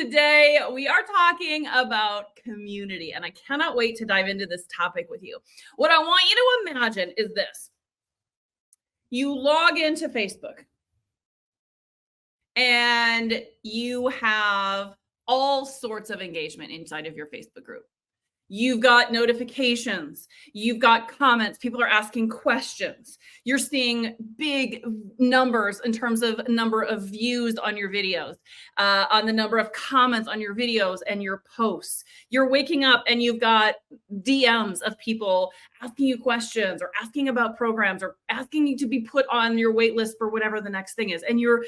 Today, we are talking about community, and I cannot wait to dive into this topic with you. What I want you to imagine is this. You log into Facebook and you have all sorts of engagement inside of your Facebook group. You've got notifications, you've got comments, people are asking questions. You're seeing big numbers in terms of number of views on your videos, on the number of comments on your videos and your posts. You're waking up and you've got DMs of people asking you questions or asking about programs or asking you to be put on your wait list for whatever the next thing is. And you're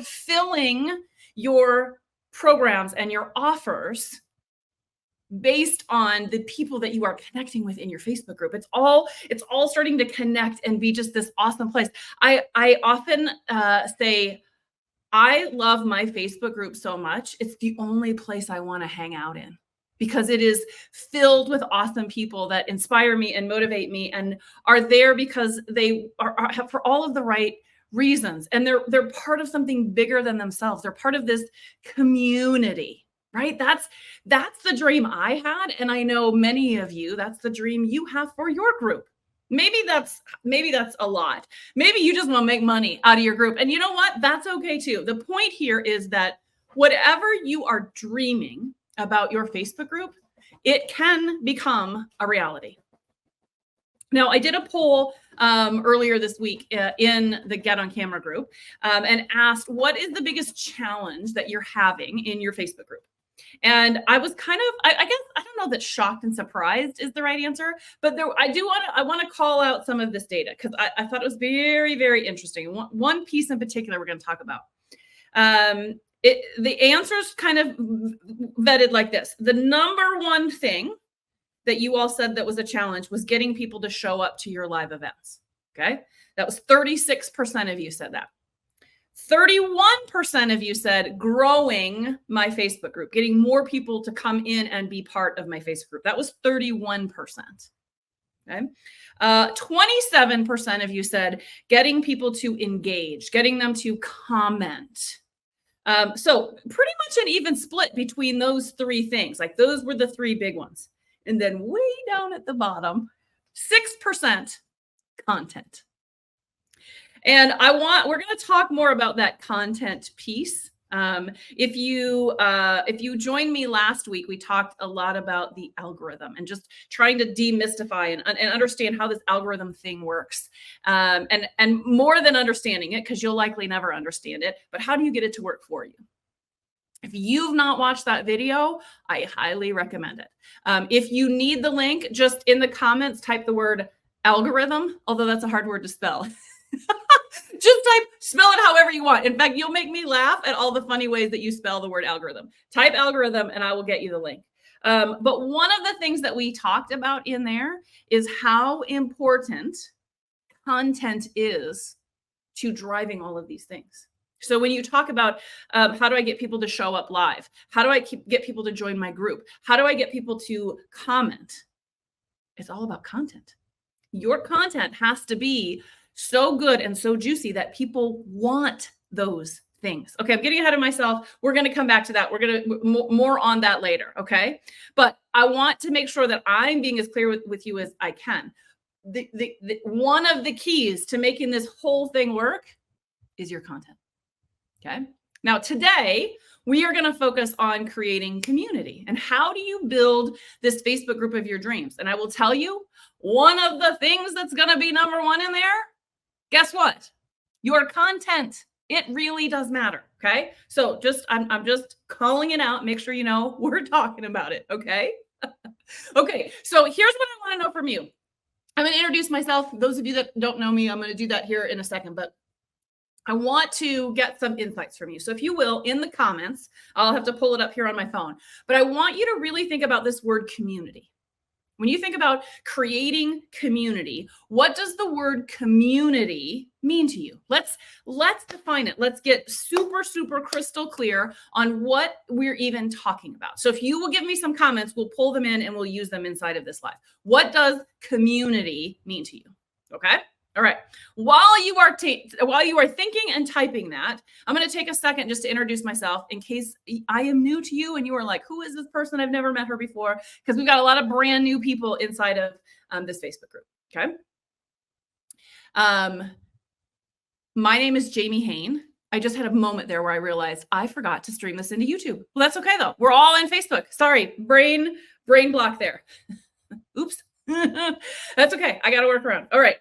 filling your programs and your offers based on the people that you are connecting with in your Facebook group. It's all starting to connect and be just this awesome place. I often say, I love my Facebook group so much. It's the only place I want to hang out in because it is filled with awesome people that inspire me and motivate me and are there because they are for all of the right reasons. And they're part of something bigger than themselves. They're part of this community. Right? That's the dream I had. And I know many of you, that's the dream you have for your group. Maybe that's a lot. Maybe you just want to make money out of your group. And you know what? That's okay too. The point here is that whatever you are dreaming about your Facebook group, it can become a reality. Now, I did a poll earlier this week in the Get on Camera group and asked, what is the biggest challenge that you're having in your Facebook group? And I was kind of, I guess, I don't know that shocked and surprised is the right answer, but I want to call out some of this data because I thought it was very, very interesting. One piece in particular we're going to talk about. The answers kind of vetted like this. The number one thing that you all said that was a challenge was getting people to show up to your live events. Okay. That was 36% of you said that. 31% of you said growing my Facebook group, getting more people to come in and be part of my Facebook group. That was 31%. Okay. 27% of you said getting people to engage, getting them to comment. So pretty much an even split between those three things. Like those were the three big ones. And then way down at the bottom, 6% content. And we're going to talk more about that content piece. If you joined me last week, we talked a lot about the algorithm and just trying to demystify and understand how this algorithm thing works. And more than understanding it, because you'll likely never understand it, but how do you get it to work for you? If you've not watched that video, I highly recommend it. If you need the link, just in the comments, type the word algorithm, although that's a hard word to spell. Just spell it however you want. In fact, you'll make me laugh at all the funny ways that you spell the word algorithm. Type algorithm and I will get you the link. But one of the things that we talked about in there is how important content is to driving all of these things. So when you talk about how do I get people to show up live? How do I get people to join my group? How do I get people to comment? It's all about content. Your content has to be so good and so juicy that people want those things. Okay, I'm getting ahead of myself. We're going to come back to that. We're going to more on that later. Okay, but I want to make sure that I'm being as clear with you as I can. One of the keys to making this whole thing work is your content. Okay. Now today we are going to focus on creating community and how do you build this Facebook group of your dreams? And I will tell you, one of the things that's going to be number one in there, guess what? Your content. It really does matter. Okay. So I'm just calling it out. Make sure you know we're talking about it. Okay. Okay. So here's what I want to know from you. I'm going to introduce myself. Those of you that don't know me, I'm going to do that here in a second, but I want to get some insights from you. So if you will, in the comments, I'll have to pull it up here on my phone, but I want you to really think about this word community. When you think about creating community, what does the word community mean to you? Let's define it. Let's get super, super crystal clear on what we're even talking about. So if you will give me some comments, we'll pull them in and we'll use them inside of this live. What does community mean to you? Okay. All right. While you are thinking and typing that, I'm going to take a second just to introduce myself in case I am new to you and you are like, who is this person? I've never met her before, because we've got a lot of brand new people inside of this Facebook group. Okay. My name is Jamie Hain. I just had a moment there where I realized I forgot to stream this into YouTube. Well, that's okay though. We're all in Facebook. Sorry, brain block there. Oops. That's okay. I got to work around. All right.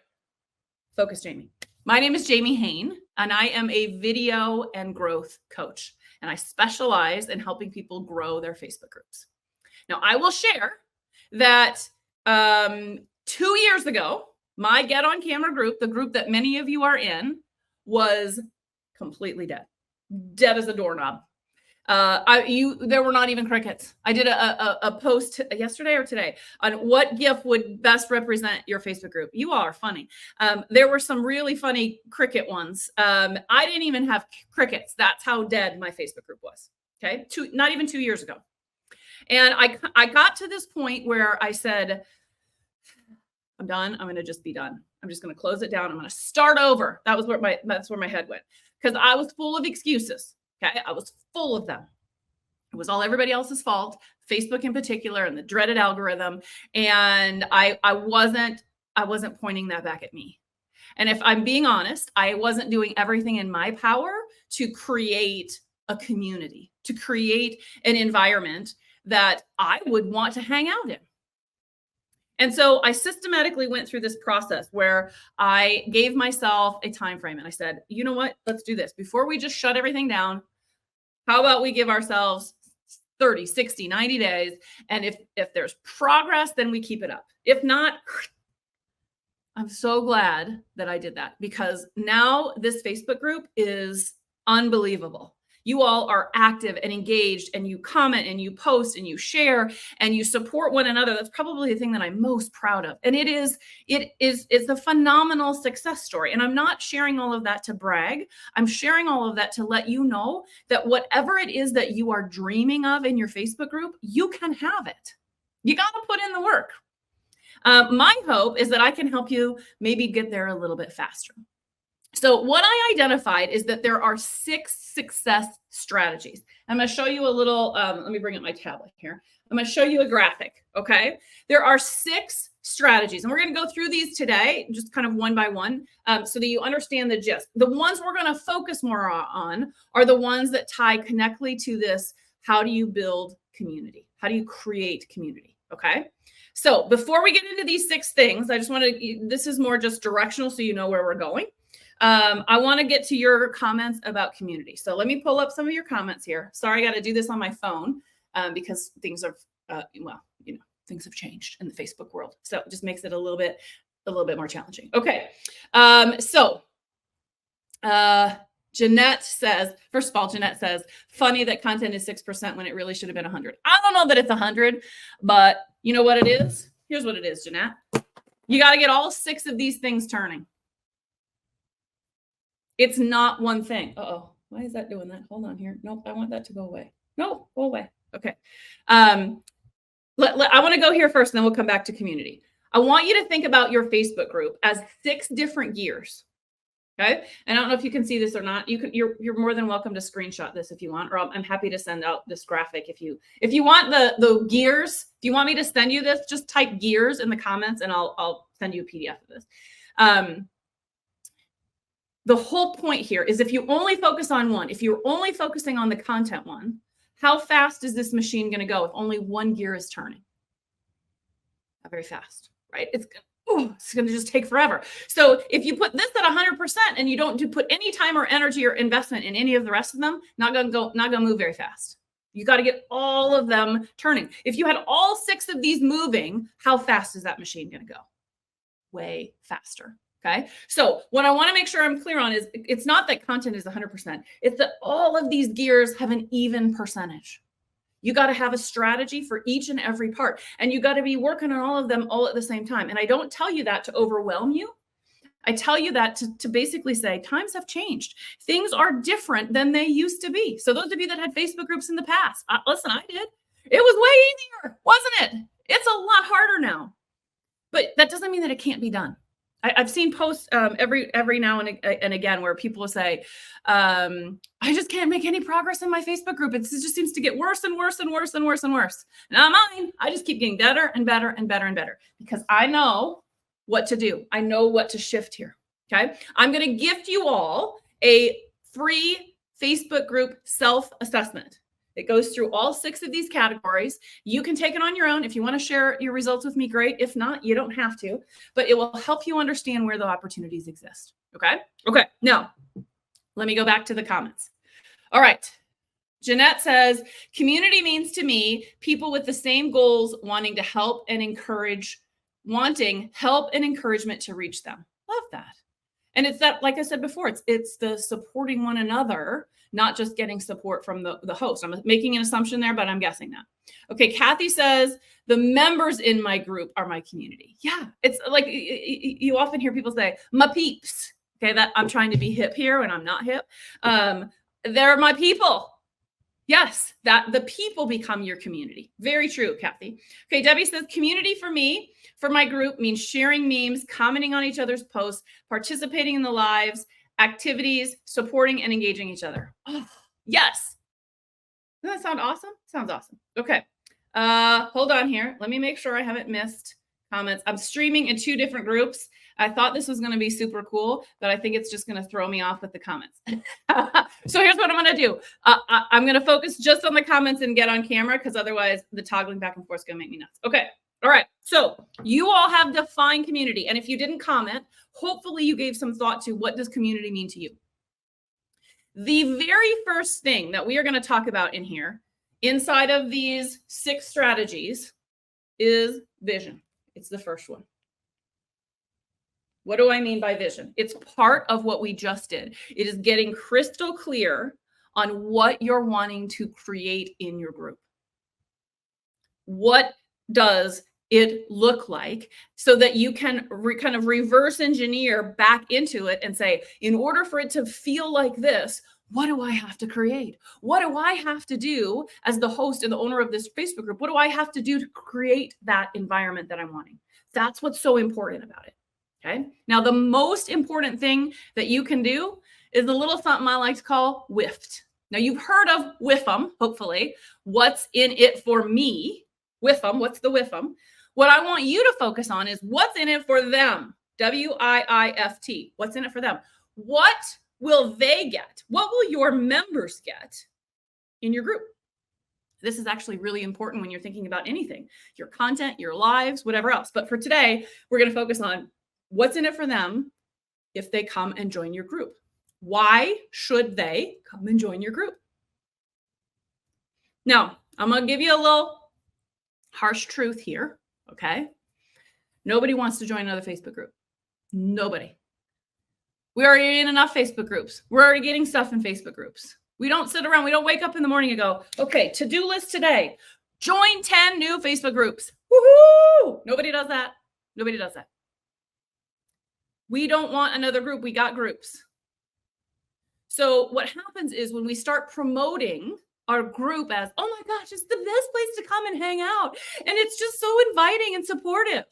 Focus, Jamie. My name is Jamie Hain, and I am a video and growth coach, and I specialize in helping people grow their Facebook groups. Now, I will share that 2 years ago, my Get On Camera group, the group that many of you are in, was completely dead as a doorknob. There were not even crickets. I did a post yesterday or today on what GIF would best represent your Facebook group. You all are funny. There were some really funny cricket ones. I didn't even have crickets. That's how dead my Facebook group was. Okay. Not even 2 years ago. And I got to this point where I said, I'm done. I'm going to just be done. I'm just going to close it down. I'm going to start over. That's where my head went, because I was full of excuses. Okay. I was full of them. It was all everybody else's fault, Facebook in particular, and the dreaded algorithm. And I wasn't pointing that back at me. And if I'm being honest, I wasn't doing everything in my power to create a community, to create an environment that I would want to hang out in. And so I systematically went through this process where I gave myself a time frame and I said, you know what, let's do this. Before we just shut everything down, how about we give ourselves 30, 60, 90 days. And if there's progress, then we keep it up. If not, I'm so glad that I did that, because now this Facebook group is unbelievable. You all are active and engaged, and you comment and you post and you share and you support one another. That's probably the thing that I'm most proud of. And it's a phenomenal success story. And I'm not sharing all of that to brag. I'm sharing all of that to let you know that whatever it is that you are dreaming of in your Facebook group, you can have it. You got to put in the work. My hope is that I can help you maybe get there a little bit faster. So what I identified is that there are 6 success strategies. I'm going to show you a little, let me bring up my tablet here. I'm going to show you a graphic, okay? There are 6 strategies, and we're going to go through these today, just kind of one by one, so that you understand the gist. The ones we're going to focus more on are the ones that tie connectly to this. How do you build community? How do you create community? Okay. So before we get into these 6 things, I just want to, this is more just directional so you know where we're going. I want to get to your comments about community. So let me pull up some of your comments here. Sorry, I got to do this on my phone because things are, things have changed in the Facebook world. So it just makes it a little bit more challenging. Okay. Jeanette says, first of all, Jeanette says, funny that content is 6% when it really should have been 100. I don't know that it's 100, but you know what it is? Here's what it is, Jeanette. You got to get all 6 of these things turning. It's not one thing. Uh-oh. Why is that doing that? Hold on here. Nope. I want that to go away. No, go away. Okay. I want to go here first, and then we'll come back to community. I want you to think about your Facebook group as 6 different gears. Okay. And I don't know if you can see this or not. You're more than welcome to screenshot this if you want, or I'm happy to send out this graphic if you want the gears. If you want me to send you this, just type gears in the comments and I'll send you a PDF of this. The whole point here is if you only focus on one, if you're only focusing on the content one, how fast is this machine going to go if only one gear is turning? Not very fast, right? It's going to just take forever. So if you put this at 100% and you don't put any time or energy or investment in any of the rest of them, not going to move very fast. You got to get all of them turning. If you had all 6 of these moving, how fast is that machine going to go? Way faster. Okay. So what I want to make sure I'm clear on is it's not that content is 100%. It's that all of these gears have an even percentage. You got to have a strategy for each and every part, and you got to be working on all of them all at the same time. And I don't tell you that to overwhelm you. I tell you that to basically say times have changed. Things are different than they used to be. So those of you that had Facebook groups in the past, listen, I did. It was way easier, wasn't it? It's a lot harder now, but that doesn't mean that it can't be done. I've seen posts every now and again where people will say, I just can't make any progress in my Facebook group. It just seems to get worse and worse and worse and worse and worse. Not mine. I just keep getting better and better and better and better because I know what to do. I know what to shift here. Okay. I'm going to gift you all a free Facebook group self-assessment. It goes through all 6 of these categories. You can take it on your own. If you want to share your results with me, great. If not, you don't have to, but it will help you understand where the opportunities exist. Okay. Okay. Now, let me go back to the comments. All right. Jeanette says, community means to me, people with the same goals wanting to help and encourage, wanting help and encouragement to reach them. Love that. And it's that, like I said before, it's the supporting one another, not just getting support from the host. I'm making an assumption there, but I'm guessing that. Okay, Kathy says, the members in my group are my community. Yeah, it's like you often hear people say, my peeps. Okay, that I'm trying to be hip here when I'm not hip. They're my people. Yes, that the people become your community. Very true, Kathy. Okay, Debbie says, community for me, for my group, means sharing memes, commenting on each other's posts, participating in the lives, activities, supporting and engaging each other. Oh, yes. Doesn't that sound awesome? Sounds awesome. Okay. Hold on here. Let me make sure I haven't missed comments. I'm streaming in 2 different groups. I thought this was going to be super cool, but I think it's just going to throw me off with the comments. So here's what I'm going to do. I'm going to focus just on the comments and get on camera because otherwise the toggling back and forth is going to make me nuts. Okay. All right. So you all have defined community. And if you didn't comment, hopefully you gave some thought to what does community mean to you. The very first thing that we are going to talk about in here inside of these 6 strategies is vision. It's the first one. What do I mean by vision? It's part of what we just did. It is getting crystal clear on what you're wanting to create in your group. What does it look like so that you can kind of reverse engineer back into it and say, in order for it to feel like this, what do I have to create? What do I have to do as the host and the owner of this Facebook group? What do I have to do to create that environment that I'm wanting? That's what's so important about it. Okay. Now, the most important thing that you can do is the little something I like to call WIFT. Now, you've heard of WIFM, hopefully. What's in it for me? WIFM. What's the WIFM? What I want you to focus on is what's in it for them. WIIFT. What's in it for them? What will they get? What will your members get in your group? This is actually really important when you're thinking about anything, your content, your lives, whatever else. But for today, we're going to focus on what's in it for them if they come and join your group. Why should they come and join your group? Now, I'm going to give you a little harsh truth here, okay? Nobody wants to join another Facebook group. Nobody. We're already in enough Facebook groups. We're already getting stuff in Facebook groups. We don't sit around. We don't wake up in the morning and go, okay, to-do list today. Join 10 new Facebook groups. Woohoo! Nobody does that. Nobody does that. We don't want another group. We got groups. So what happens is when we start promoting our group as, oh my gosh, it's the best place to come and hang out. And it's just so inviting and supportive.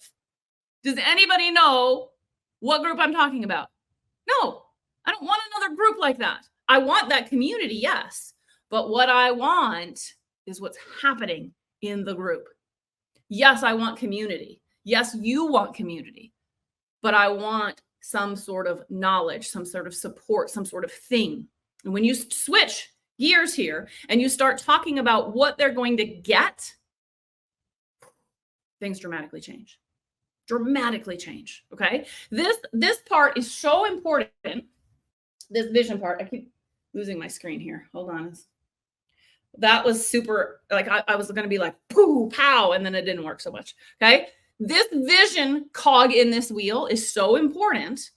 Does anybody know what group I'm talking about? No, I don't want another group like that. I want that community, yes. But what I want is what's happening in the group. Yes, I want community. Yes, you want community. But I want some sort of knowledge, some sort of support, some sort of thing. And when you switch gears here and you start talking about what they're going to get, things dramatically change. Dramatically change. Okay. This part is so important. This vision part. I keep losing my screen here. Hold on. That was super, like I was going to be like, poo, pow, and then it didn't work so much. Okay. This vision cog in this wheel is so important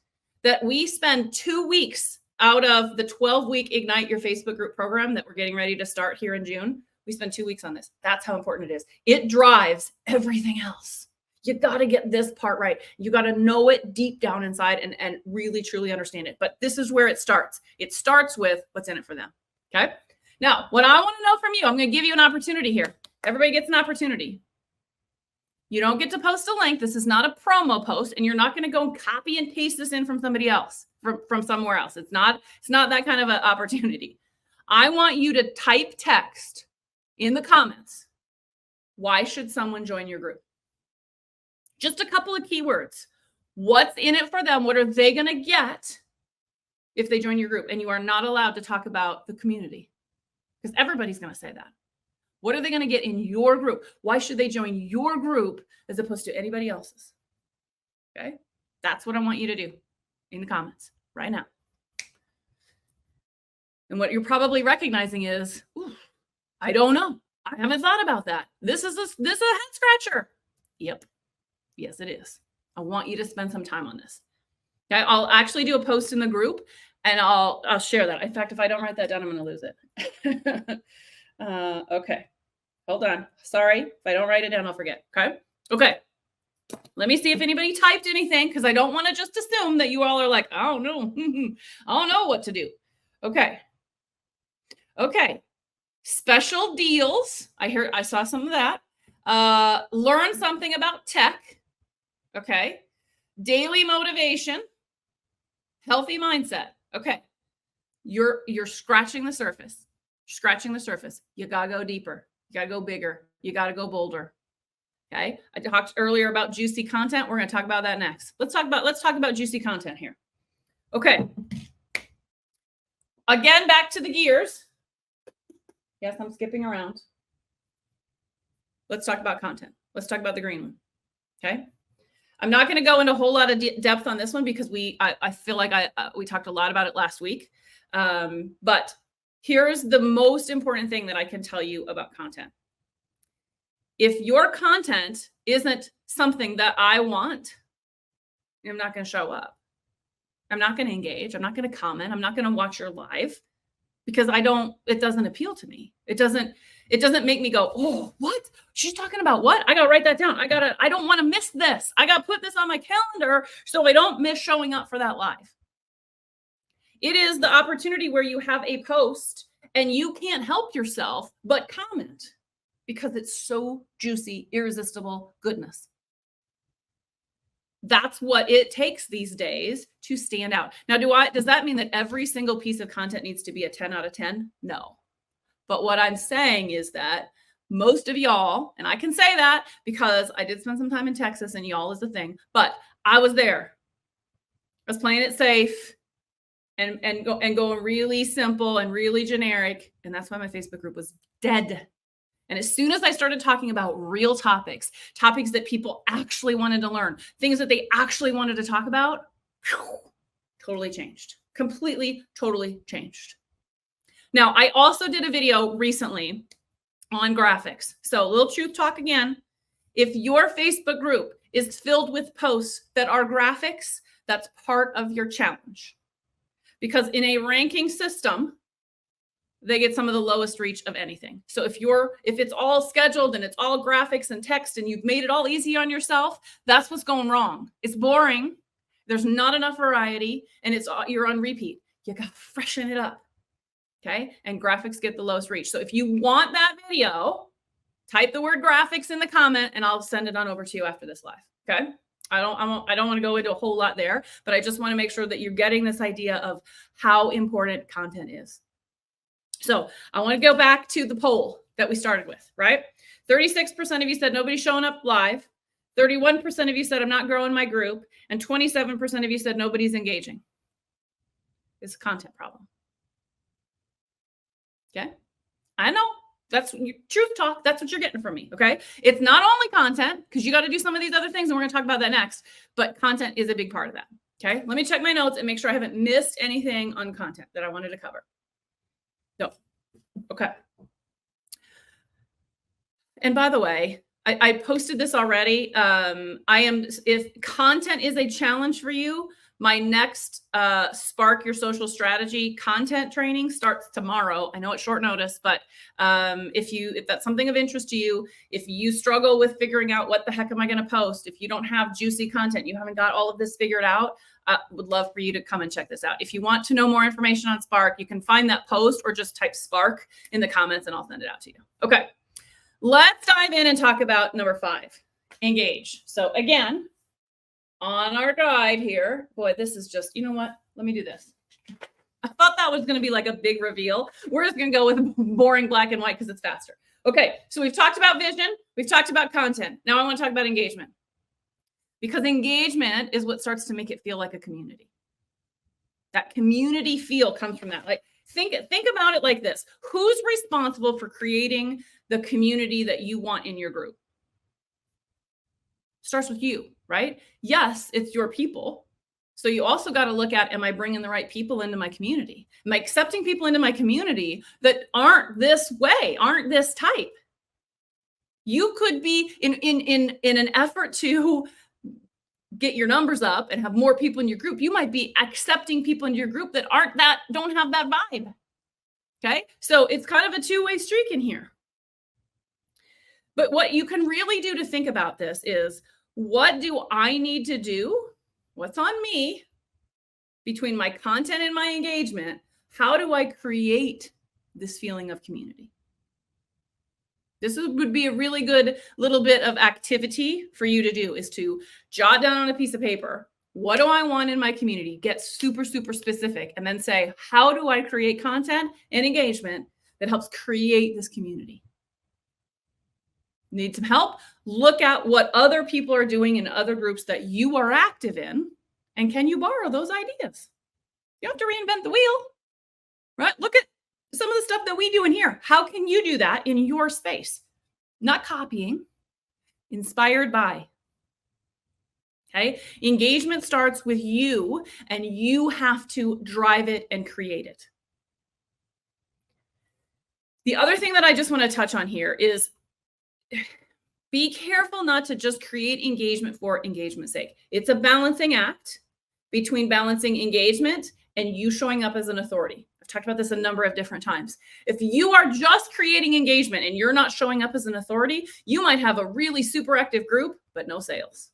that we spend 2 weeks out of the 12-week Ignite Your Facebook Group program that we're getting ready to start here in June. We spend 2 weeks on this. That's how important it is. It drives everything else. You got to get this part right. You got to know it deep down inside and really, truly understand it. But this is where it starts. It starts with what's in it for them. Okay. Now, what I want to know from you, I'm going to give you an opportunity here. Everybody gets an opportunity. You don't get to post a link. This is not a promo post, and you're not going to go and copy and paste this in from somebody else, from somewhere else. It's not that kind of an opportunity. I want you to type text in the comments. Why should someone join your group? Just a couple of keywords. What's in it for them? What are they going to get if they join your group? And you are not allowed to talk about the community because everybody's going to say that. What are they going to get in your group? Why should they join your group as opposed to anybody else's? Okay. That's what I want you to do in the comments right now. And what you're probably recognizing is, I don't know. I haven't thought about that. This is a head scratcher. Yep. Yes, it is. I want you to spend some time on this. Okay. I'll actually do a post in the group and I'll share that. In fact, if I don't write that down, I'm going to lose it. Okay. Hold on. Sorry. If I don't write it down, I'll forget. Okay. Let me see if anybody typed anything because I don't want to just assume that you all are like, I don't know. I don't know what to do. Okay. Special deals. I saw some of that. Learn something about tech. Okay. Daily motivation. Healthy mindset. Okay. You're scratching the surface. Scratching the surface. You got to go deeper. You got to go bigger. You got to go bolder. Okay. I talked earlier about juicy content. We're going to talk about that next. Let's talk about juicy content here. Okay. Again, back to the gears. Yes, I'm skipping around. Let's talk about content. Let's talk about the green one. Okay. I'm not going to go into a whole lot of depth on this one because I feel like we talked a lot about it last week. But here's the most important thing that I can tell you about content. If your content isn't something that I want, I'm not going to show up. I'm not going to engage. I'm not going to comment. I'm not going to watch your live because it doesn't appeal to me. It doesn't make me go, oh, what? She's talking about what? I got to write that down. I don't want to miss this. I got to put this on my calendar so I don't miss showing up for that live. It is the opportunity where you have a post and you can't help yourself but comment because it's so juicy, irresistible goodness. That's what it takes these days to stand out. Now, does that mean that every single piece of content needs to be a 10 out of 10? No. But what I'm saying is that most of y'all, and I can say that because I did spend some time in Texas and y'all is the thing, but I was there. I was playing it safe and going really simple and really generic. And that's why my Facebook group was dead. And as soon as I started talking about real topics that people actually wanted to learn, things that they actually wanted to talk about, totally changed. Completely, totally changed. Now, I also did a video recently on graphics. So a little truth talk again. If your Facebook group is filled with posts that are graphics, that's part of your challenge. Because in a ranking system, they get some of the lowest reach of anything. So if it's all scheduled and it's all graphics and text and you've made it all easy on yourself, that's what's going wrong. It's boring. There's not enough variety and you're on repeat. You got to freshen it up. Okay. And graphics get the lowest reach. So if you want that video, type the word graphics in the comment and I'll send it on over to you after this live. Okay. I don't want to go into a whole lot there, but I just want to make sure that you're getting this idea of how important content is. So I want to go back to the poll that we started with, right? 36% of you said nobody's showing up live. 31% of you said I'm not growing my group. And 27% of you said nobody's engaging. It's a content problem. Okay. I know that's truth talk. That's what you're getting from me. Okay. It's not only content because you got to do some of these other things and we're going to talk about that next, but content is a big part of that. Okay. Let me check my notes and make sure I haven't missed anything on content that I wanted to cover. No. Okay. And by the way, I posted this already. If content is a challenge for you, my next Spark Your Social Strategy content training starts tomorrow. I know it's short notice, but if that's something of interest to you, if you struggle with figuring out what the heck am I going to post, if you don't have juicy content, you haven't got all of this figured out, I would love for you to come and check this out. If you want to know more information on Spark, you can find that post or just type Spark in the comments and I'll send it out to you. Okay, let's dive in and talk about number 5. engage. So again, on our guide here, boy, this is just, you know what? Let me do this. I thought that was going to be like a big reveal. We're just going to go with boring black and white because it's faster. Okay, so we've talked about vision. We've talked about content. Now I want to talk about engagement, because engagement is what starts to make it feel like a community. That community feel comes from that. Like, think about it like this. Who's responsible for creating the community that you want in your group? Starts with you, right? Yes, it's your people. So you also got to look at, am I bringing the right people into my community? Am I accepting people into my community that aren't this way, aren't this type? You could be in an effort to get your numbers up and have more people in your group. You might be accepting people in your group that don't have that vibe. Okay. So it's kind of a two-way streak in here. But what you can really do to think about this is, what do I need to do? What's on me between my content and my engagement? How do I create this feeling of community? This would be a really good little bit of activity for you to do, is to jot down on a piece of paper, what do I want in my community? Get super, super specific, and then say, how do I create content and engagement that helps create this community? Need some help? Look at what other people are doing in other groups that you are active in, and can you borrow those ideas? You don't have to reinvent the wheel, right? Look at some of the stuff that we do in here. How can you do that in your space? Not copying, inspired by. Okay. Engagement starts with you, and you have to drive it and create it. The other thing that I just want to touch on here is, be careful not to just create engagement for engagement's sake. It's a balancing act between balancing engagement and you showing up as an authority. I've talked about this a number of different times. If you are just creating engagement and you're not showing up as an authority, you might have a really super active group, but no sales.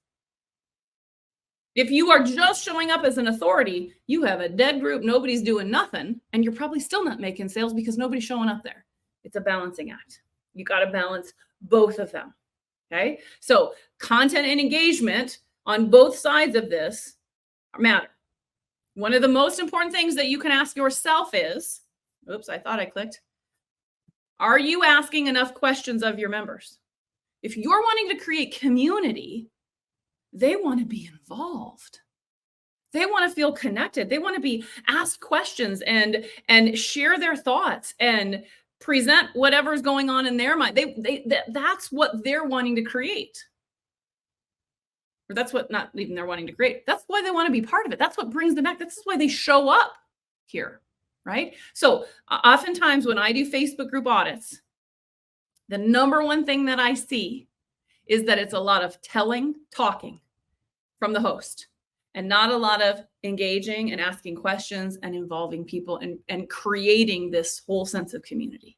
If you are just showing up as an authority, you have a dead group, nobody's doing nothing, and you're probably still not making sales because nobody's showing up there. It's a balancing act. You got to balance both of them. Okay. So content and engagement on both sides of this matter. One of the most important things that you can ask yourself is, oops, I thought I clicked. Are you asking enough questions of your members? If you're wanting to create community, they want to be involved. They want to feel connected. They want to be asked questions and share their thoughts and present whatever's going on in their mind. That's what they're wanting to create. Or that's what, not even they're wanting to create. That's why they want to be part of it. That's what brings them back. This is why they show up here, right? So oftentimes when I do Facebook group audits, the number one thing that I see is that it's a lot of talking from the host, and not a lot of engaging and asking questions and involving people and creating this whole sense of community.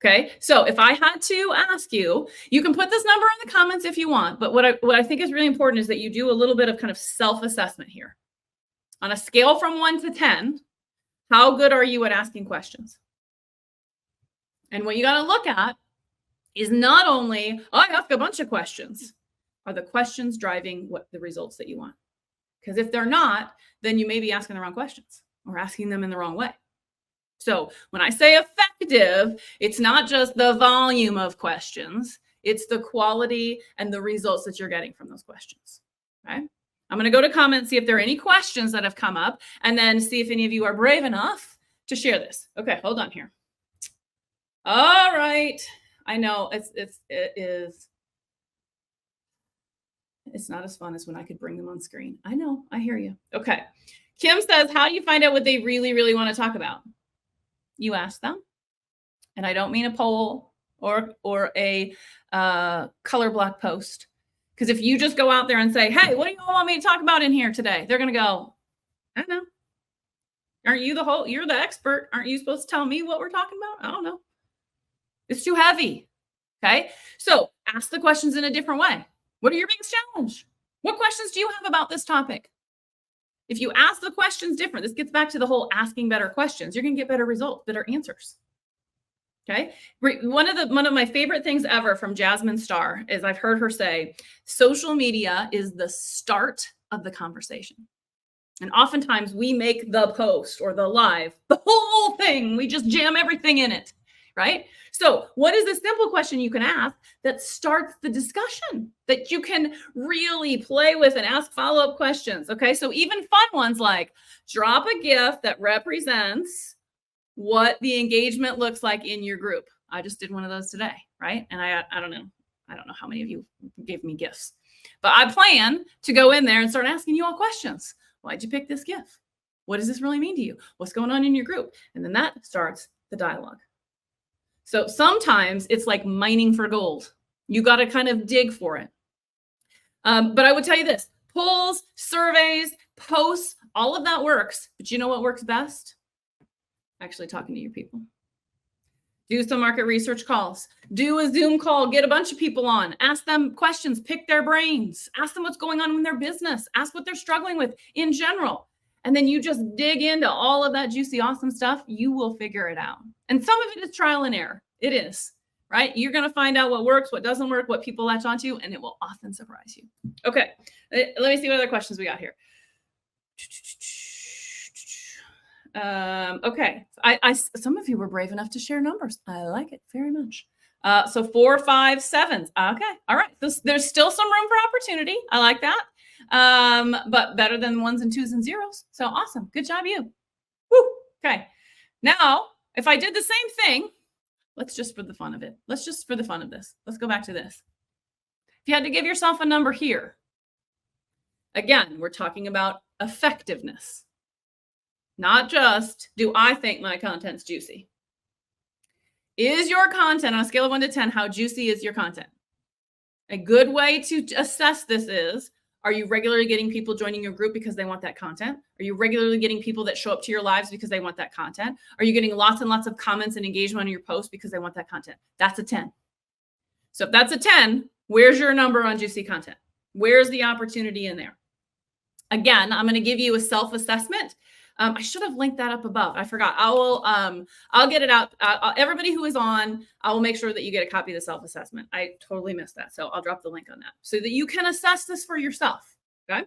Okay, so if I had to ask you, you can put this number in the comments if you want, but what I think is really important is that you do a little bit of kind of self-assessment here. On a scale from 1 to 10, how good are you at asking questions? And what you got to look at is not only, I ask a bunch of questions. Are the questions driving what the results that you want? Because if they're not, then you may be asking the wrong questions or asking them in the wrong way. So when I say effective, it's not just the volume of questions, it's the quality and the results that you're getting from those questions. Okay. I'm going to go to comments, see if there are any questions that have come up, and then see if any of you are brave enough to share this. Okay, hold on here. All right. I know it is. It's not as fun as when I could bring them on screen. I know. I hear you. Okay. Kim says, how do you find out what they really, really want to talk about? You ask them. And I don't mean a poll or a color block post. Because if you just go out there and say, hey, what do you all want me to talk about in here today? They're going to go, I don't know. Aren't you you're the expert. Aren't you supposed to tell me what we're talking about? I don't know. It's too heavy. Okay. So ask the questions in a different way. What are your biggest challenge? What questions do you have about this topic? If you ask the questions different, this gets back to the whole asking better questions. You're going to get better results, better answers. Okay. One of my favorite things ever from Jasmine Star is I've heard her say, social media is the start of the conversation. And oftentimes we make the post or the live, the whole thing, we just jam everything in it, right? So what is a simple question you can ask that starts the discussion that you can really play with and ask follow-up questions? Okay. So even fun ones like drop a GIF that represents what the engagement looks like in your group. I just did one of those today, right? And I don't know how many of you gave me GIFs, but I plan to go in there and start asking you all questions. Why'd you pick this GIF? What does this really mean to you? What's going on in your group? And then that starts the dialogue. So sometimes it's like mining for gold. You got to kind of dig for it. But I would tell you this, polls, surveys, posts, all of that works. But you know what works best? Actually talking to your people. Do some market research calls. Do a Zoom call. Get a bunch of people on. Ask them questions. Pick their brains. Ask them what's going on in their business. Ask what they're struggling with in general. And then you just dig into all of that juicy, awesome stuff. You will figure it out. And some of it is trial and error. It is, right? You're going to find out what works, what doesn't work, what people latch onto, and it will often surprise you. Okay. Let me see what other questions we got here. Okay. Some of you were brave enough to share numbers. I like it very much. So 4, 5, 7. Okay. All right. There's still some room for opportunity. I like that. But better than 1s and 2s and 0s. So awesome. Good job, you. Woo. Okay. Now, if I did the same thing, let's just for the fun of it. Let's go back to this. If you had to give yourself a number here, again, we're talking about effectiveness. Not just, do I think my content's juicy? Is your content on a scale of 1 to 10, how juicy is your content? A good way to assess this is, are you regularly getting people joining your group because they want that content? Are you regularly getting people that show up to your lives because they want that content? Are you getting lots and lots of comments and engagement on your posts because they want that content? That's a 10. So if that's a 10, where's your number on juicy content? Where's the opportunity in there? Again, I'm going to give you a self-assessment. I should have linked that up above. I forgot. I'll get it out. Everybody who is on, I will make sure that you get a copy of the self-assessment. I totally missed that. So I'll drop the link on that so that you can assess this for yourself. Okay.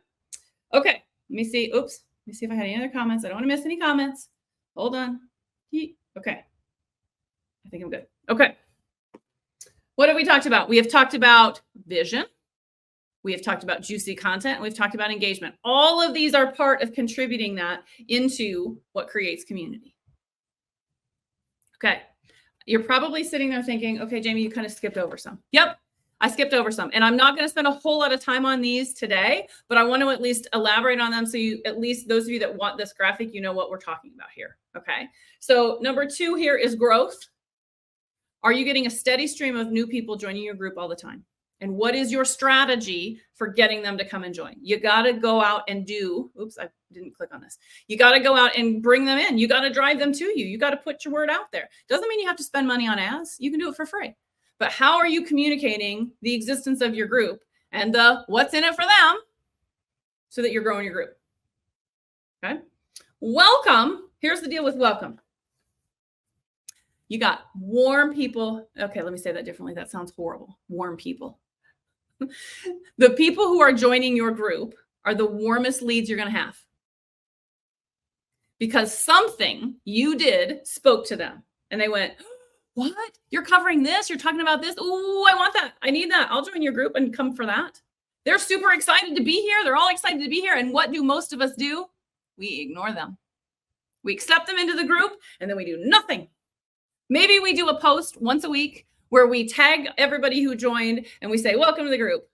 Okay. Let me see. Oops. Let me see if I had any other comments. I don't want to miss any comments. Hold on. Okay. I think I'm good. Okay. What have we talked about? We have talked about vision. We have talked about juicy content. And we've talked about engagement. All of these are part of contributing that into what creates community. Okay. You're probably sitting there thinking, okay, Jamie, you kind of skipped over some. Yep. I skipped over some. And I'm not going to spend a whole lot of time on these today, but I want to at least elaborate on them. So you, at least those of you that want this graphic, you know what we're talking about here. Okay. So number 2 here is growth. Are you getting a steady stream of new people joining your group all the time? And what is your strategy for getting them to come and join? You got to go out and do, oops, I didn't click on this. You got to go out and bring them in. You got to drive them to you. You got to put your word out there. Doesn't mean you have to spend money on ads. You can do it for free. But how are you communicating the existence of your group and the what's in it for them so that you're growing your group? Okay. Welcome. Here's the deal with welcome. You got warm people. Okay, let me say that differently. That sounds horrible. Warm people. The people who are joining your group are the warmest leads you're going to have because something you did spoke to them and they went, what? You're covering this? You're talking about this? Oh, I want that. I need that. I'll join your group and come for that. They're super excited to be here. They're all excited to be here. And what do most of us do? We ignore them. We accept them into the group and then we do nothing. Maybe we do a post once a week where we tag everybody who joined and we say, welcome to the group.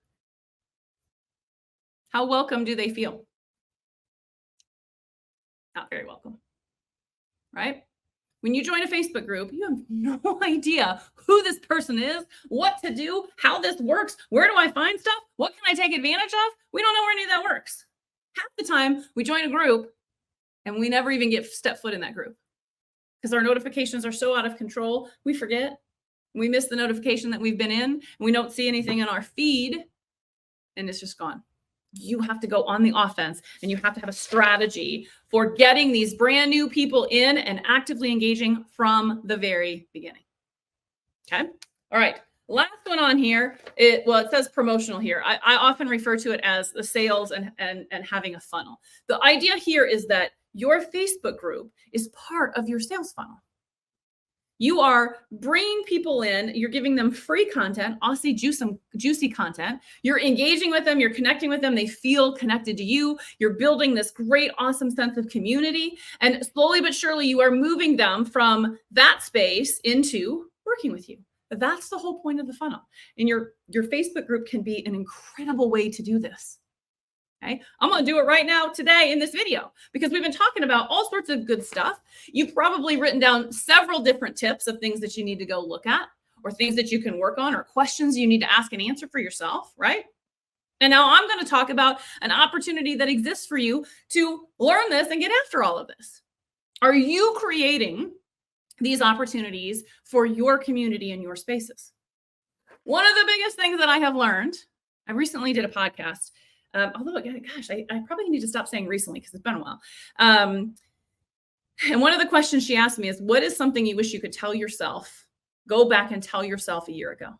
How welcome do they feel? Not very welcome, right? When you join a Facebook group, you have no idea who this person is, what to do, how this works, where do I find stuff, what can I take advantage of? We don't know where any of that works. Half the time we join a group and we never even get step foot in that group because our notifications are so out of control, we forget. We miss the notification that we've been in, and we don't see anything in our feed, and it's just gone. You have to go on the offense, and you have to have a strategy for getting these brand new people in and actively engaging from the very beginning. Okay. All right. Last one on here. It says promotional here. I often refer to it as the sales and having a funnel. The idea here is that your Facebook group is part of your sales funnel. You are bringing people in, you're giving them free content, Aussie juicy content. You're engaging with them, you're connecting with them. They feel connected to you. You're building this great, awesome sense of community. And slowly but surely, you are moving them from that space into working with you. That's the whole point of the funnel. And your Facebook group can be an incredible way to do this. Okay, I'm going to do it right now today in this video because we've been talking about all sorts of good stuff. You've probably written down several different tips of things that you need to go look at or things that you can work on or questions you need to ask and answer for yourself, right? And now I'm going to talk about an opportunity that exists for you to learn this and get after all of this. Are you creating these opportunities for your community and your spaces? One of the biggest things that I have learned, I recently did a podcast. Although, gosh, I probably need to stop saying recently because it's been a while. And one of the questions she asked me is, what is something you wish you could tell yourself? Go back and tell yourself a year ago.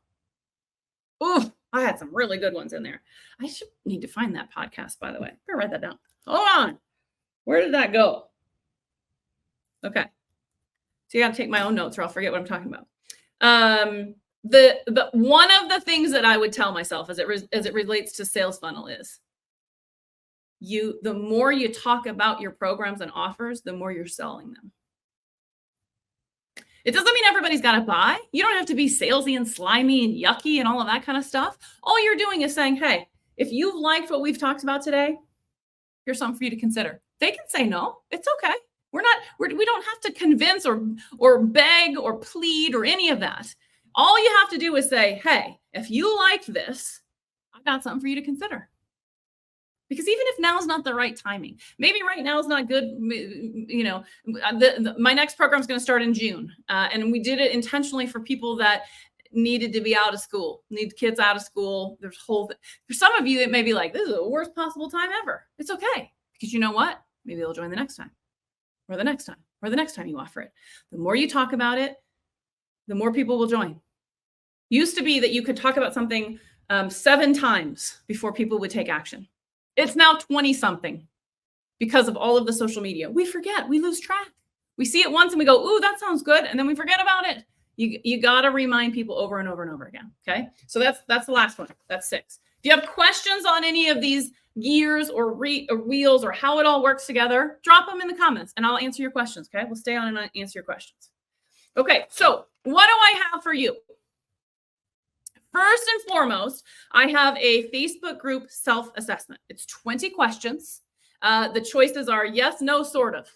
Ooh, I had some really good ones in there. I should need to find that podcast, by the way. Better write that down. Hold on. Where did that go? Okay. So you got to take my own notes or I'll forget what I'm talking about. The one of the things that I would tell myself as it relates to sales funnel is the more you talk about your programs and offers, the more you're selling them. It doesn't mean everybody's got to buy. You don't have to be salesy and slimy and yucky and all of that kind of stuff. All you're doing is saying, hey, if you've liked what we've talked about today, here's something for you to consider. They can say no. It's okay. We don't have to convince or beg or plead or any of that. All you have to do is say, hey, if you like this, I've got something for you to consider. Because even if now is not the right timing, maybe right now is not good. You know, my next program is going to start in June. And we did it intentionally for people that needed to be out of school, need kids out of school. There's for some of you, it may be like, this is the worst possible time ever. It's okay. Because you know what? Maybe they'll join the next time or the next time or the next time you offer it. The more you talk about it, the more people will join. Used to be that you could talk about something 7 times before people would take action. It's now 20 something because of all of the social media. We forget, we lose track. We see it once and we go, ooh, that sounds good. And then we forget about it. You got to remind people over and over and over again. Okay. So that's the last one. That's 6. If you have questions on any of these gears or wheels or how it all works together, drop them in the comments and I'll answer your questions. Okay. We'll stay on and answer your questions. Okay. So what do I have for you? First and foremost, I have a Facebook group self-assessment. It's 20 questions. The choices are yes, no, sort of.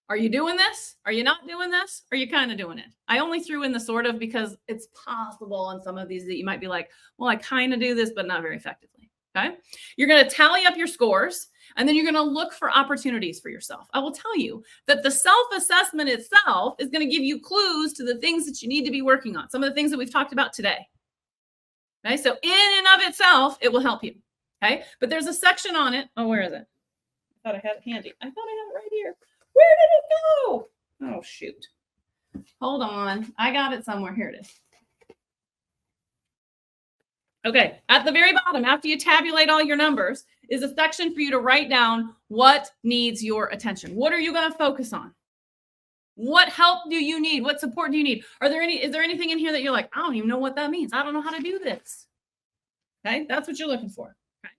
Are you doing this? Are you not doing this? Are you kind of doing it? I only threw in the sort of because it's possible on some of these that you might be like, well, I kind of do this, but not very effectively. Okay. You're going to tally up your scores and then you're going to look for opportunities for yourself. I will tell you that the self-assessment itself is going to give you clues to the things that you need to be working on. Some of the things that we've talked about today. Okay. So in and of itself, it will help you. Okay. But there's a section on it. Oh, where is it? I thought I had it handy. I thought I had it right here. Where did it go? Oh, shoot. Hold on. I got it somewhere. Here it is. Okay. At the very bottom, after you tabulate all your numbers, is a section for you to write down what needs your attention. What are you going to focus on? What help do you need? What support do you need? Is there anything in here that you're like, I don't even know what that means. I don't know how to do this. Okay. That's what you're looking for. Okay.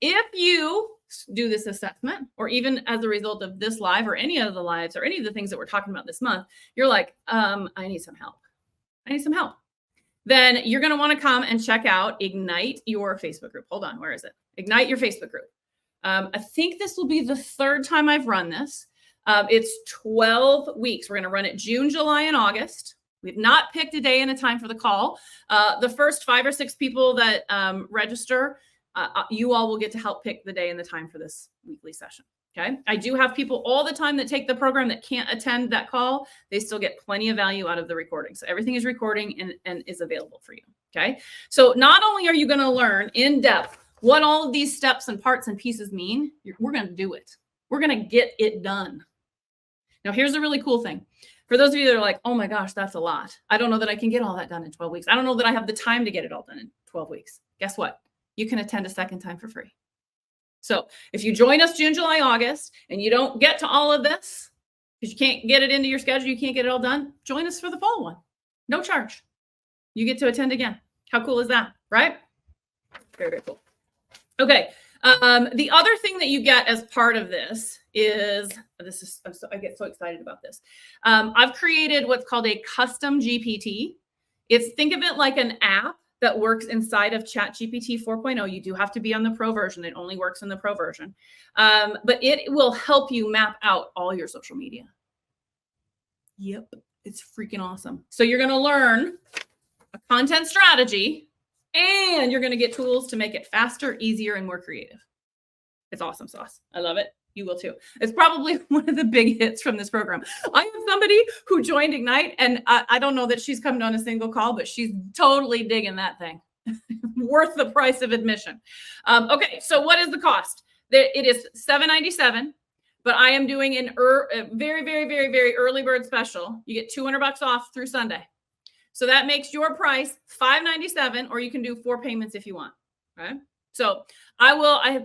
If you do this assessment, or even as a result of this live or any of the lives or any of the things that we're talking about this month, you're like, I need some help. I need some help. Then you're going to want to come and check out Ignite Your Facebook group. Hold on. Where is it? Ignite Your Facebook group. I think this will be the 3rd time I've run this. It's 12 weeks. We're going to run it June, July, and August. We've not picked a day and a time for the call. The first 5 or 6 people that register, you all will get to help pick the day and the time for this weekly session. Okay. I do have people all the time that take the program that can't attend that call. They still get plenty of value out of the recording. So everything is recording and is available for you. Okay. So not only are you going to learn in depth what all of these steps and parts and pieces mean, we're going to do it. We're going to get it done. Now, here's the really cool thing. For those of you that are like, oh my gosh, that's a lot. I don't know that I can get all that done in 12 weeks. I don't know that I have the time to get it all done in 12 weeks. Guess what? You can attend a second time for free. So if you join us June, July, August, and you don't get to all of this because you can't get it into your schedule, you can't get it all done, join us for the fall one. No charge. You get to attend again. How cool is that, right? Very, very cool. Okay. The other thing that you get as part of this is I get so excited about this. I've created what's called a custom GPT. Think of it like an app that works inside of ChatGPT 4.0. You do have to be on the pro version. It only works in the pro version. But it will help you map out all your social media. Yep. It's freaking awesome. So you're going to learn a content strategy, and you're going to get tools to make it faster, easier, and more creative. It's awesome sauce. I love it. You will too. It's probably one of the big hits from this program. I have somebody who joined Ignite, and I don't know that she's come on a single call, but she's totally digging that thing. Worth the price of admission. Okay, so what is the cost? It is $7.97, but I am doing a very, very, very, very early bird special. You get $200 off through Sunday. So that makes your price $5.97, or you can do 4 payments if you want. Right? So I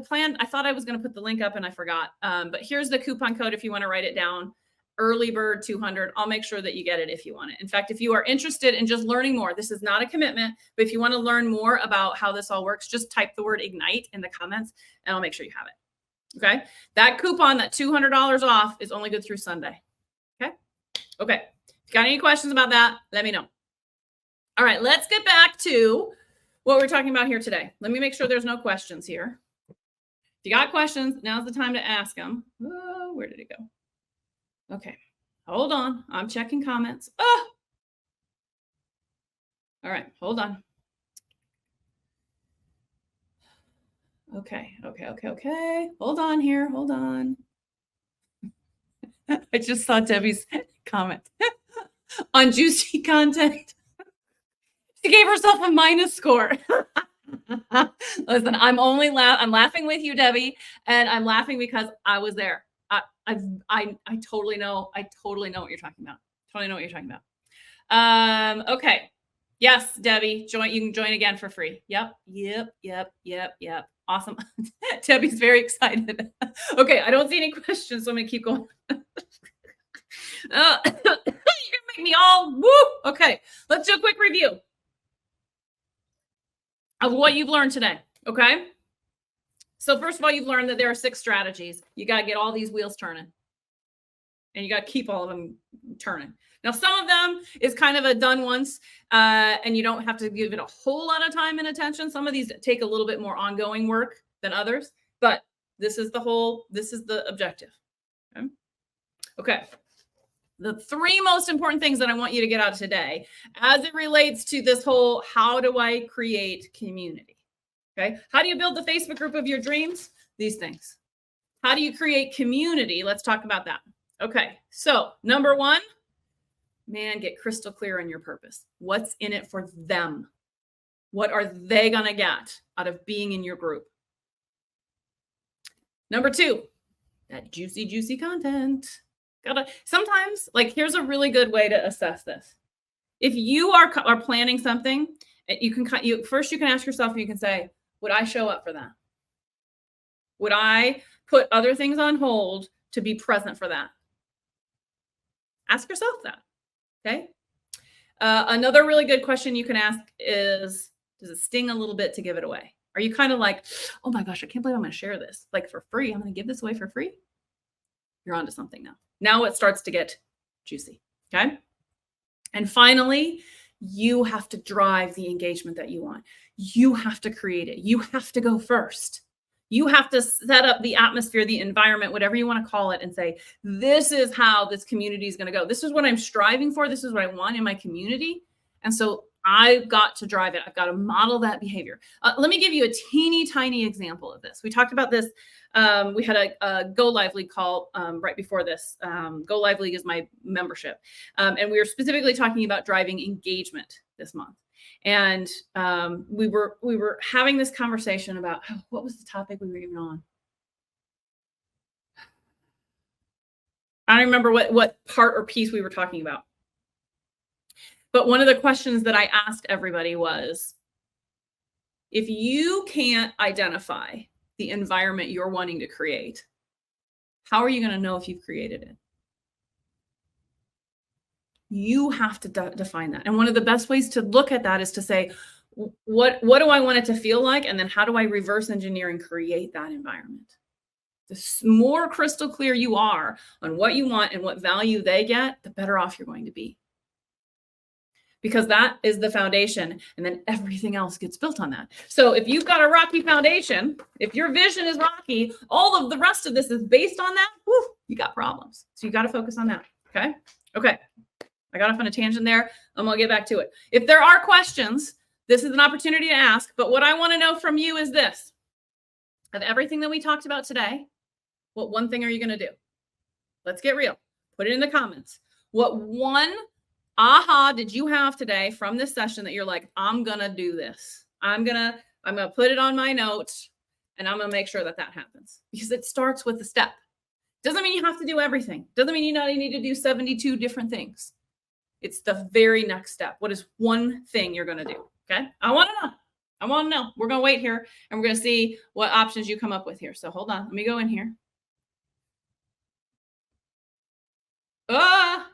thought I was going to put the link up and I forgot. But here's the coupon code if you want to write it down. Early bird 200. I'll make sure that you get it if you want it. In fact, if you are interested in just learning more, this is not a commitment, but if you want to learn more about how this all works, just type the word Ignite in the comments and I'll make sure you have it. Okay. That coupon, that $200 off, is only good through Sunday. Okay. Okay. If you got any questions about that, let me know. All right, let's get back to what we're talking about here today. Let me make sure there's no questions here. If you got questions, now's the time to ask them. Oh, where did it go? Okay, hold on. I'm checking comments. Oh! All right, hold on. Okay. Hold on here. Hold on. I just saw Debbie's comment on juicy content. She gave herself a minus score. Listen, I'm laughing with you, Debbie, and I'm laughing because I was there. I totally know. I totally know what you're talking about. Totally know what you're talking about. Okay. Yes, Debbie, you can join again for free. Yep. Awesome. Debbie's very excited. Okay, I don't see any questions, so I'm gonna keep going. You're gonna make me all woo. Okay, let's do a quick review of what you've learned today. Okay. So first of all, you've learned that there are 6 strategies. You got to get all these wheels turning, and you got to keep all of them turning. Now, some of them is kind of a done once, and you don't have to give it a whole lot of time and attention. Some of these take a little bit more ongoing work than others, but this is the objective. Okay. Okay. The 3 most important things that I want you to get out today as it relates to this whole, how do I create community? Okay. How do you build the Facebook group of your dreams? These things. How do you create community? Let's talk about that. Okay. So number 1, man, get crystal clear on your purpose. What's in it for them? What are they going to get out of being in your group? Number 2, that juicy content. Sometimes, here's a really good way to assess this. If you are planning something, you can ask yourself, and you can say, would I show up for that? Would I put other things on hold to be present for that? Ask yourself that. Okay. Another really good question you can ask is, does it sting a little bit to give it away? Are you kind of like, oh my gosh, I can't believe I'm going to share this for free. I'm going to give this away for free. You're onto something now. Now it starts to get juicy. Okay. And finally, you have to drive the engagement that you want. You have to create it. You have to go first. You have to set up the atmosphere, the environment, whatever you want to call it, and say, this is how this community is going to go. This is what I'm striving for. This is what I want in my community. And so I've got to drive it. I've got to model that behavior. Let me give you a teeny tiny example of this. We talked about this. We had a Go Lively call right before this. Go Lively is my membership. And we were specifically talking about driving engagement this month. And we were having this conversation about what was the topic we were even on? I don't remember what part or piece we were talking about. But one of the questions that I asked everybody was, if you can't identify the environment you're wanting to create, how are you going to know if you've created it? You have to define that. And one of the best ways to look at that is to say, what do I want it to feel like? And then how do I reverse engineer and create that environment? The more crystal clear you are on what you want and what value they get, the better off you're going to be. Because that is the foundation, and then everything else gets built on that. So if you've got a rocky foundation, if your vision is rocky, all of the rest of this is based on that, whew, you got problems. So you got to focus on that, okay? Okay, I got off on a tangent there. I'm gonna get back to it. If there are questions, this is an opportunity to ask, but what I wanna know from you is this. Of everything that we talked about today, what one thing are you gonna do? Let's get real. Put it in the comments. What one aha did you have today from this session that you're like, I'm gonna do this. I'm gonna put it on my notes and I'm gonna make sure that happens, because it starts with the step. Doesn't mean you have to do everything. Doesn't mean you need to do 72 different things. It's the very next step. What is one thing you're gonna do? Okay, I wanna know. I wanna know. We're gonna wait here and we're gonna see what options you come up with here. So hold on, let me go in here. Ah!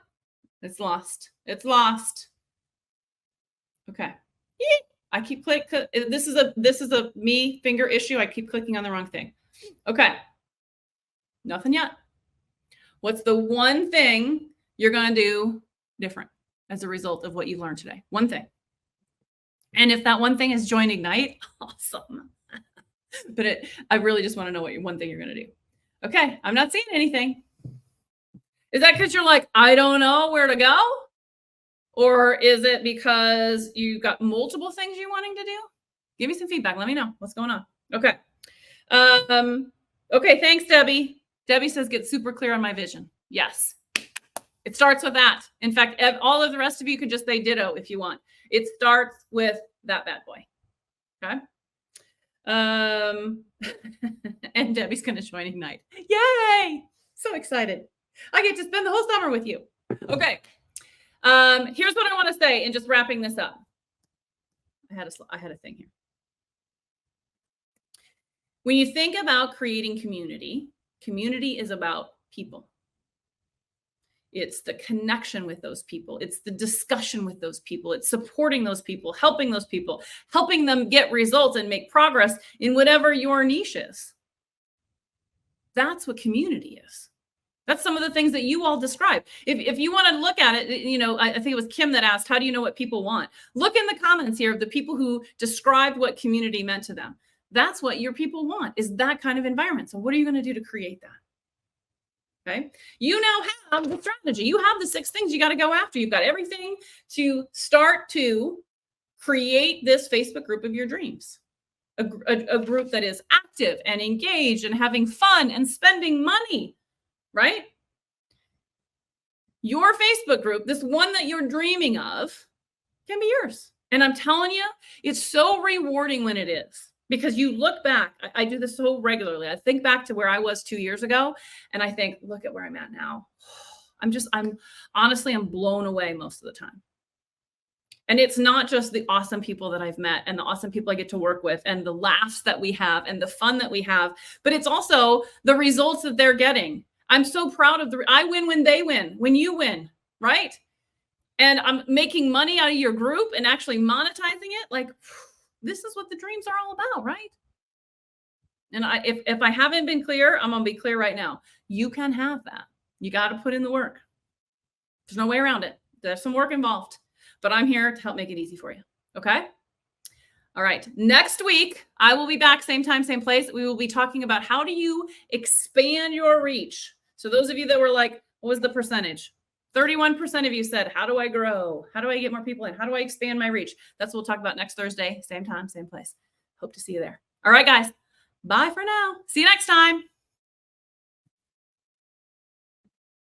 It's lost. It's lost. Okay. I keep clicking. This is a me finger issue. I keep clicking on the wrong thing. Okay. Nothing yet. What's the one thing you're going to do different as a result of what you learned today? One thing. And if that one thing is join Ignite, awesome. But I really just want to know what one thing you're going to do. Okay. I'm not seeing anything. Is that because you're like, I don't know where to go? Or is it because you got multiple things you're wanting to do? Give me some feedback. Let me know what's going on. Okay. Okay. Thanks, Debbie. Debbie says, get super clear on my vision. Yes. It starts with that. In fact, all of the rest of you can just say ditto if you want. It starts with that bad boy. Okay. And Debbie's going to join Ignite. Yay. So excited. I get to spend the whole summer with you. Okay. Here's what I want to say in just wrapping this up. I had a thing here. When you think about creating community, community is about people. It's the connection with those people. It's the discussion with those people. It's supporting those people, helping them get results and make progress in whatever your niche is. That's what community is. That's some of the things that you all describe. If you want to look at it, I think it was Kim that asked, how do you know what people want? Look in the comments here of the people who described what community meant to them. That's what your people want, is that kind of environment. So what are you going to do to create that? Okay. You now have the strategy. You have the 6 things you got to go after. You've got everything to start to create this Facebook group of your dreams. A group that is active and engaged and having fun and spending money. Right? Your Facebook group, this one that you're dreaming of, can be yours. And I'm telling you, it's so rewarding when it is, because you look back. I do this so regularly. I think back to where I was 2 years ago, and I think, look at where I'm at now. I'm blown away most of the time. And it's not just the awesome people that I've met and the awesome people I get to work with and the laughs that we have and the fun that we have, but it's also the results that they're getting. I'm so proud of I win when they win, when you win, right? And I'm making money out of your group and actually monetizing it. Like, this is what the dreams are all about, right? And if I haven't been clear, I'm going to be clear right now. You can have that. You got to put in the work. There's no way around it. There's some work involved, but I'm here to help make it easy for you. Okay. All right. Next week, I will be back, same time, same place. We will be talking about how do you expand your reach. So those of you that were like, what was the percentage? 31% of you said, how do I grow? How do I get more people in? How do I expand my reach? That's what we'll talk about next Thursday, same time, same place. Hope to see you there. All right, guys. Bye for now. See you next time.